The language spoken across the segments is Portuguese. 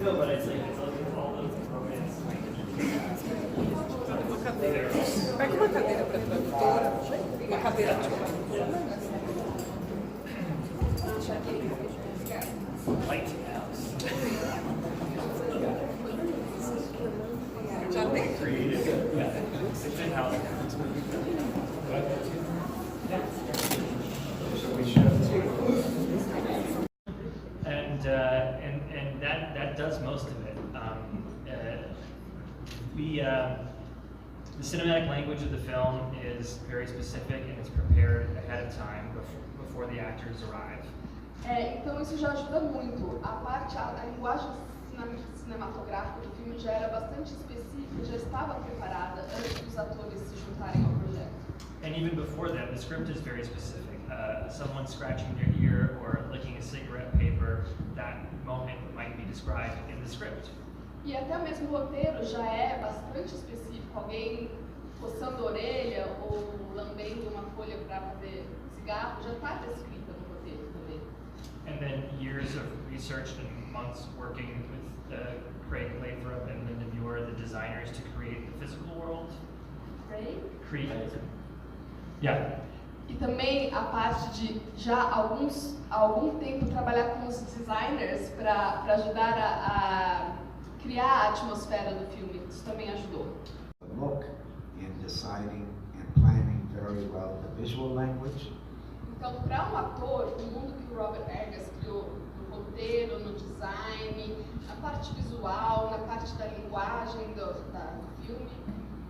No, but it's like all those romance. Uma cadeira. Pega uma cadeira para tradutora. Uma cadeira tipo. Lighthouse. Já tem. Creative. Yeah. It's in house. And that does most of it. The cinematic language of the film is very specific and it's prepared ahead of time before the actors arrive. Então isso já ajuda muito. A linguagem cinematográfica do filme já era bastante específica, já estava preparada antes dos atores se juntarem ao projeto. And even before that, the script is very specific. Someone scratching their ear or licking a cigarette paper, that moment might be described in the script. E até mesmo o roteiro já é bastante específico. Alguém coçando a orelha ou lambendo uma folha para fazer cigarro já está descrita no roteiro também. And then years of research and months working with Craig Lathrop and Linda Muir, the designers, to create the physical world. Create. Yeah. E também a parte de já há algum tempo trabalhar com os designers para ajudar a criar a atmosfera do filme. Isso também ajudou. Look in deciding and planning very well the visual language. Então, para um ator, o mundo que o Robert Eggers criou no roteiro, no design, na parte visual, na parte da linguagem do filme.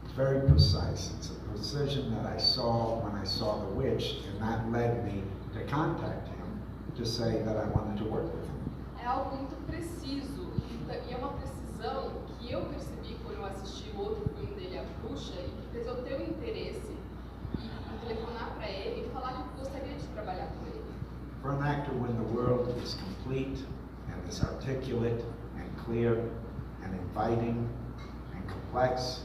It's very precise. It's a precision that I saw when I saw The Witch, and that led me to contact him to say that I wanted to work with him. É algo muito preciso e é uma precisão que eu percebi quando eu assisti o outro filme dele, A Bruxa, e que fez eu ter o interesse e telefonar para ele e falar que gostaria de trabalhar com ele. For an actor, when the world is complete and is articulate and clear and inviting and complex,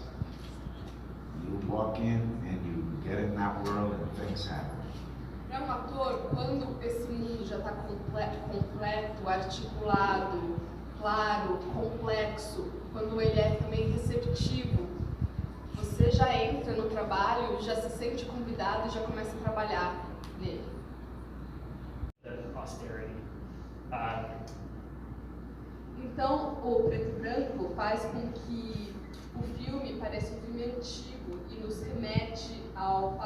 you walk in and you get in that world and things happen. Para um ator, quando esse mundo já está completo, articulado, claro, complexo, quando ele é também receptivo, você já entra no trabalho, já se sente convidado e já começa a trabalhar nele. The austerity. Então, o preto e branco faz com que o filme pareça um filme antigo e nos remete ao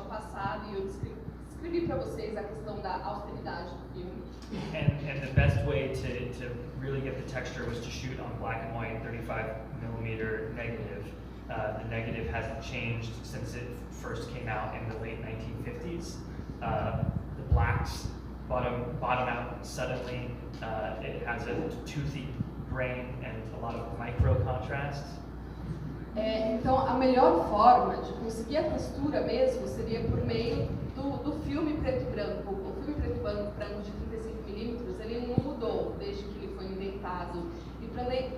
passado, e eu descrevi para vocês a questão da austeridade do filme. And the best way to really get the texture was to shoot on black and white 35mm negative. The negative hasn't changed since it first came out in the late 1950s. The blacks bottom out suddenly. It has a toothy grain and a lot of micro contrast. Então, a melhor forma de conseguir a textura mesmo seria por meio do filme preto e branco. O filme preto e branco de 35mm, ele não mudou desde que ele foi inventado. E também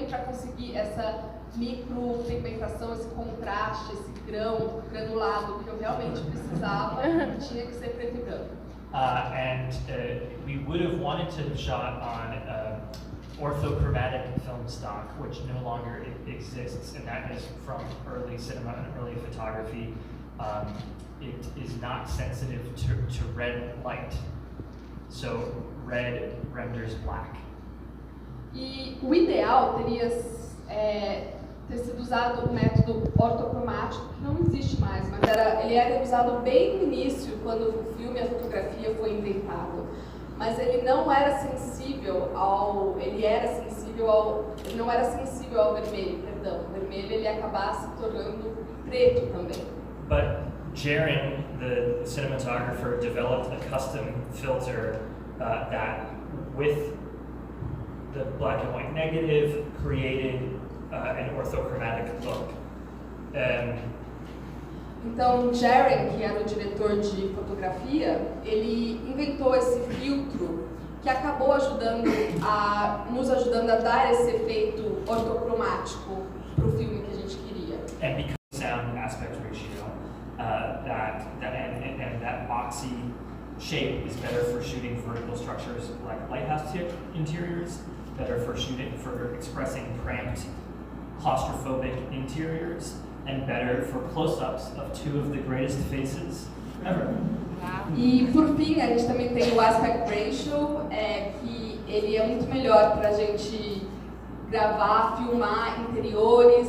para conseguir essa micropigmentação, esse contraste, esse grão granulado que eu realmente precisava, tinha que ser preto e branco. We would have wanted to have shot on orthochromatic film stock, which no longer exists, and that is from early cinema and early photography. It is not sensitive to red light, so red renders black. E o ideal teria ter sido usado o método ortocromático, que não existe mais, mas ele era usado bem no início, quando o filme e a fotografia foi inventado. Mas ele não era sensível ao vermelho, perdão. O vermelho ele ia acabar se tornando preto também. But Jaron, the cinematographer, developed a custom filter that, with the black and white negative, created an orthochromatic look. Então, Jaron, que era o diretor de fotografia, ele inventou esse filtro que acabou nos ajudando a dar esse efeito ortocromático para o filme que a gente queria. And because sound aspect ratio, and that boxy shape is better for shooting vertical structures like lighthouse interiors, better for expressing cramped, claustrophobic interiors, and better for close-ups of two of the greatest faces ever. E por fim, a gente também tem o aspect ratio, que ele é muito melhor para a gente gravar, filmar interiores,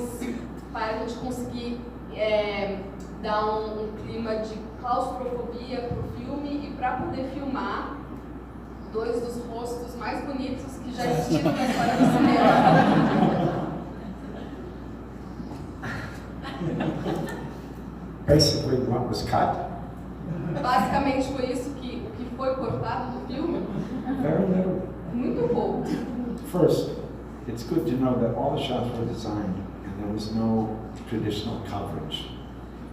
para a gente conseguir dar um clima de claustrofobia para o filme e para poder filmar dois dos rostos mais bonitos que já existiram na história do cinema. Basically, what was cut? Basicamente foi isso o que foi cortado do filme. Very little. Muito pouco. First, it's good to know that all the shots were designed and there was no traditional coverage.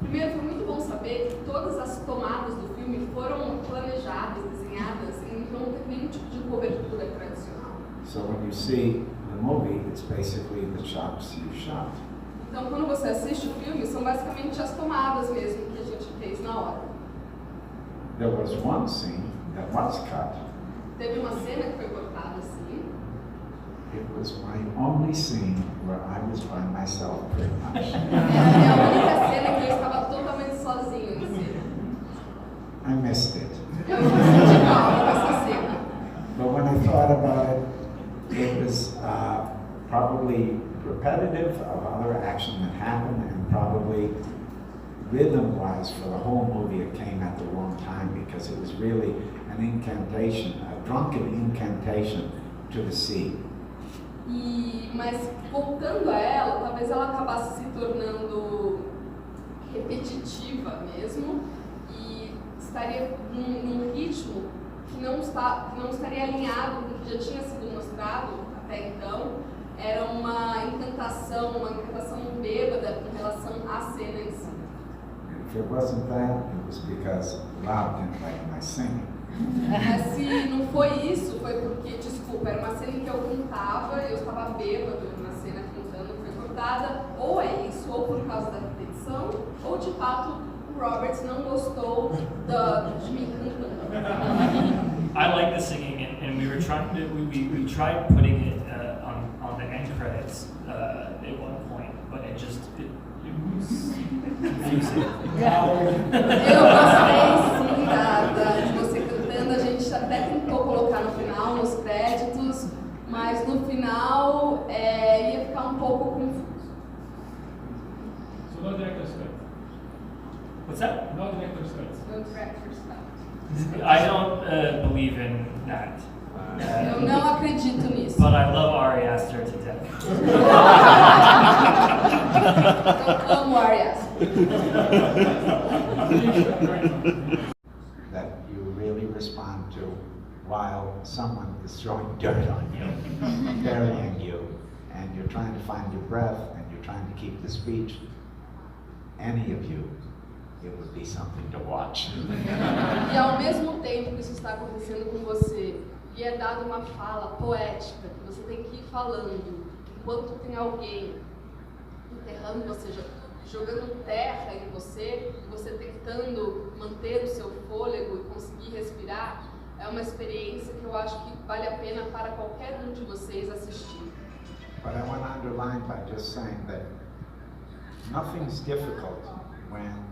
Primeiro, foi muito bom saber que todas as tomadas do filme foram planejadas, desenhadas, e não teve nenhum tipo de cobertura tradicional. So when you see the movie, it's basically the shots you shot. Então, quando você assiste o filme, são basicamente as tomadas mesmo que a gente fez na hora. There was one scene that was cut. Teve uma cena que foi cortada assim. It was my only scene where I was by myself pretty much. É a única cena que eu estava totalmente sozinho em cena. I missed it. Eu me senti mal com essa cena. But when I thought about it, it was probably repetitive of other action that happened, and probably rhythm-wise for the whole movie it came at the wrong time, because it was really an incantation, a drunken incantation to the sea. Mas voltando a ela, talvez ela acabasse se tornando repetitiva mesmo e estaria num ritmo que não estaria alinhado com o que já tinha sido mostrado até então. Era uma encantação bêbada em relação à cena em si. If it wasn't that, it was because Rob didn't like my singing. Mas se não foi isso, foi porque, desculpa, era uma cena em que eu cantava, eu estava bêbado na cena cantando, foi cortada, ou é isso, ou por causa da repetição, ou de fato o Robert não gostou de mim cantando. I like the singing, and we were trying to we tried putting it on the end credits at one point, but it was confusing. Eu gostei sim de você cantando, a gente até tentou colocar no final, nos créditos, mas no final ia ficar um pouco confuso. So no director's cut. What's that? No director's cut. No director's cut. I don't believe in that. Eu não acredito nisso. But I love Ari Aster to death. Eu amo Ari Aster. That you really respond to while someone is throwing dirt on you, burying you, and you're trying to find your breath, and you're trying to keep the speech. Any of you, it would be something to watch. E ao mesmo tempo que isso está acontecendo com você, e é dada uma fala poética, que você tem que ir falando, enquanto tem alguém enterrando você, jogando terra em você, e você tentando manter o seu fôlego e conseguir respirar, é uma experiência que eu acho que vale a pena para qualquer um de vocês assistir. But I want to underline by just saying that nothing's difficult when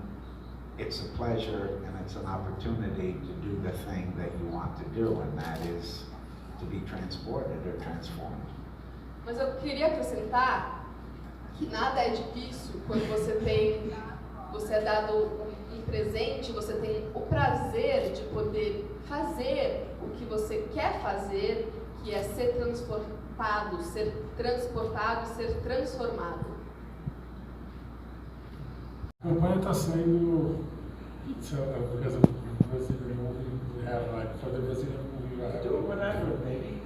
it's a pleasure and it's an opportunity to do the thing that you want to do, and that is to be transported or transformed. Mas eu queria acrescentar que nada é difícil quando você é dado um presente, você tem o prazer de poder fazer o que você quer fazer, que é ser transportado, ser transportado e ser transformado. A campanha está sendo, because of Brazilian movie, we have like for the Brazilian movie, we have. Do whatever, baby.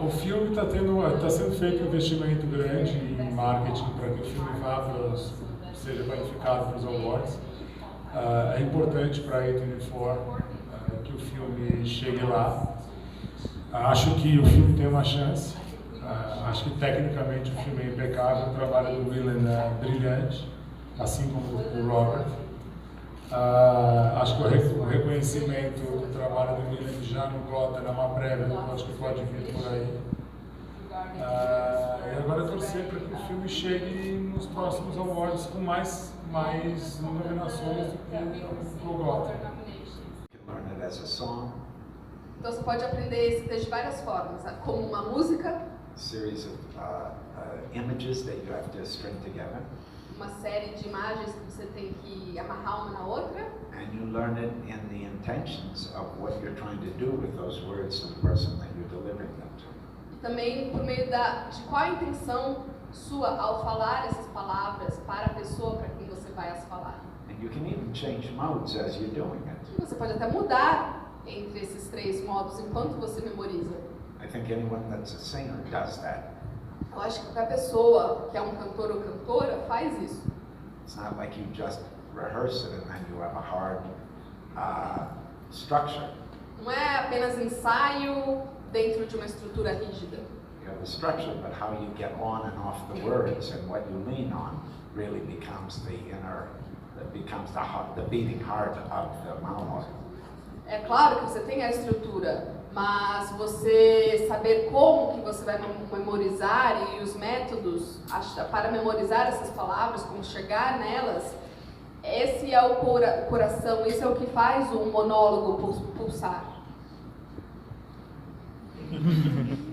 O filme está sendo feito um investimento grande em marketing para que o filme seja qualificado para os awards. É importante para a A24 que o filme chegue lá. Acho que o filme tem uma chance. Acho que tecnicamente o filme é impecável, o trabalho do Willen é brilhante, assim como o Robert. Acho que o reconhecimento do trabalho do William já no Gotha, na uma prévia, acho que pode vir por aí. E agora torcer para que o filme chegue nos próximos awards com mais nominações do que o Gotha. Learn it as a song, Então você pode aprender esse texto de várias formas, como uma música, series of images that you have to string together, uma série de imagens que você tem que amarrar uma na outra, and you learn it in the intentions of what you're trying to do with those words to the person that you're delivering them to. e também por meio de qual a intenção sua ao falar essas palavras para a pessoa para quem você vai as falar. And you can even change modes as you're doing it. E você pode até mudar entre esses três modos enquanto você memoriza. I think anyone that's a singer does that. Eu acho que qualquer pessoa que é um cantor ou cantora faz isso. It's not like you just rehearse it and then you have a hard structure. Não é apenas ensaio dentro de uma estrutura rígida. You have a structure, but how you get on and off the words and what you lean on really becomes the beating heart of the monologue. É claro que você tem a estrutura, mas você saber como que você vai memorizar e os métodos para memorizar essas palavras, como chegar nelas, esse é o coração, isso é o que faz o monólogo pulsar.